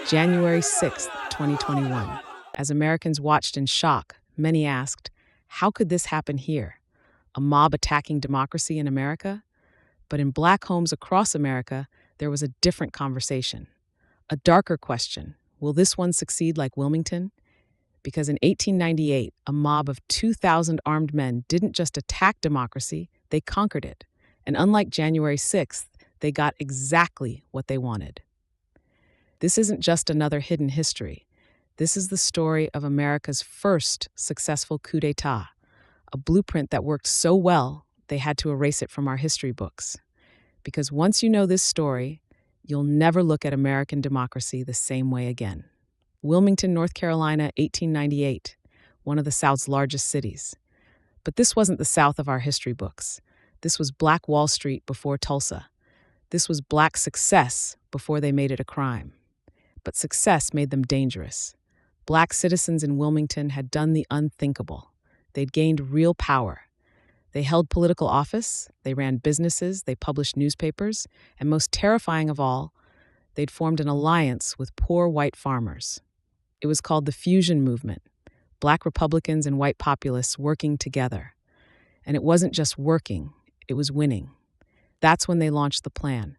January 6th, 2021. As Americans watched in shock, many asked, how could this happen here? A mob attacking democracy in America? But in black homes across America, there was a different conversation. A darker question: will this one succeed like Wilmington? Because in 1898, a mob of 2,000 armed men didn't just attack democracy, they conquered it. And unlike January 6th, they got exactly what they wanted. This isn't just another hidden history. This is the story of America's first successful coup d'etat, a blueprint that worked so well they had to erase it from our history books. Because once you know this story, you'll never look at American democracy the same way again. Wilmington, North Carolina, 1898, one of the South's largest cities. But this wasn't the South of our history books. This was Black Wall Street before Tulsa. This was Black success before they made it a crime. But success made them dangerous. Black citizens in Wilmington had done the unthinkable. They'd gained real power. They held political office, they ran businesses, they published newspapers, and most terrifying of all, they'd formed an alliance with poor white farmers. It was called the Fusion Movement, Black Republicans and white populists working together. And it wasn't just working, it was winning. That's when they launched the plan.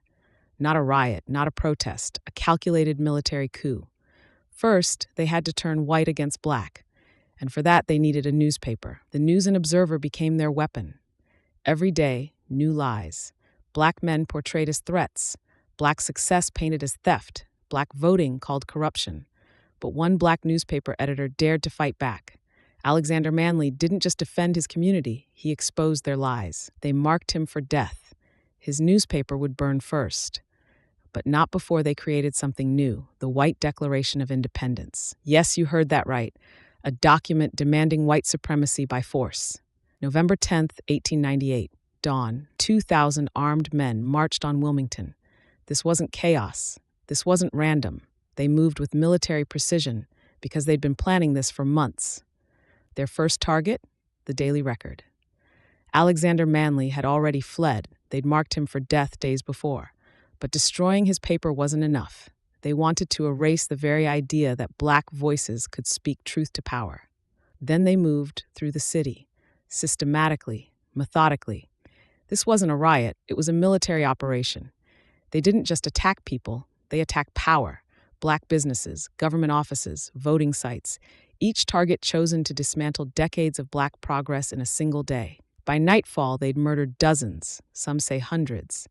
Not a riot, not a protest, a calculated military coup. First, they had to turn white against black, and for that they needed a newspaper. The News and Observer became their weapon. Every day, new lies. Black men portrayed as threats, black success painted as theft, black voting called corruption. But one black newspaper editor dared to fight back. Alexander Manly didn't just defend his community, he exposed their lies. They marked him for death. His newspaper would burn first. But not before they created something new, the White Declaration of Independence. Yes, you heard that right. A document demanding white supremacy by force. November 10th, 1898, dawn, 2,000 armed men marched on Wilmington. This wasn't chaos. This wasn't random. They moved with military precision because they'd been planning this for months. Their first target? The Daily Record. Alexander Manly had already fled. They'd marked him for death days before. But destroying his paper wasn't enough. They wanted to erase the very idea that black voices could speak truth to power. Then they moved through the city, systematically, methodically. This wasn't a riot, it was a military operation. They didn't just attack people, they attacked power, black businesses, government offices, voting sites, each target chosen to dismantle decades of black progress in a single day. By nightfall, they'd murdered dozens, some say hundreds.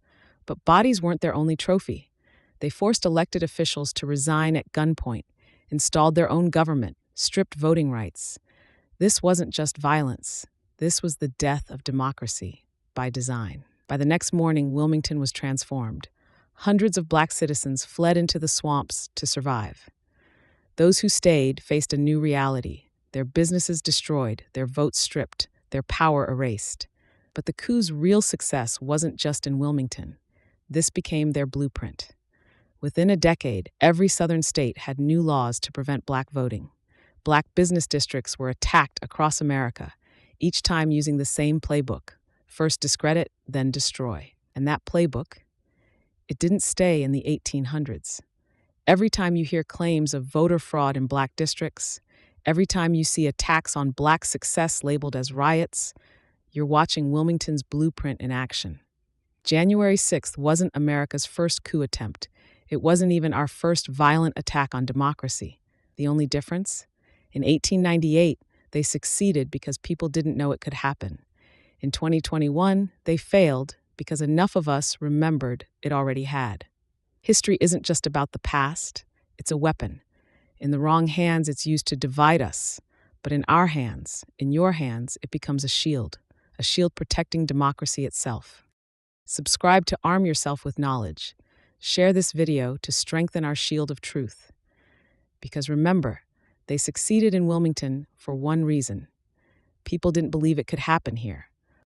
But bodies weren't their only trophy. They forced elected officials to resign at gunpoint, installed their own government, stripped voting rights. This wasn't just violence. This was the death of democracy by design. By the next morning, Wilmington was transformed. Hundreds of black citizens fled into the swamps to survive. Those who stayed faced a new reality. Their businesses destroyed, their votes stripped, their power erased. But the coup's real success wasn't just in Wilmington. This became their blueprint. Within a decade, every southern state had new laws to prevent black voting. Black business districts were attacked across America, each time using the same playbook. First discredit, then destroy. And that playbook, it didn't stay in the 1800s. Every time you hear claims of voter fraud in black districts, every time you see attacks on black success labeled as riots, you're watching Wilmington's blueprint in action. January 6th wasn't America's first coup attempt. It wasn't even our first violent attack on democracy. The only difference? In 1898, they succeeded because people didn't know it could happen. In 2021, they failed because enough of us remembered it already had. History isn't just about the past, it's a weapon. In the wrong hands, it's used to divide us. But in our hands, in your hands, it becomes a shield protecting democracy itself. Subscribe to arm yourself with knowledge. Share this video to strengthen our shield of truth. Because remember, they succeeded in Wilmington for one reason. People didn't believe it could happen here.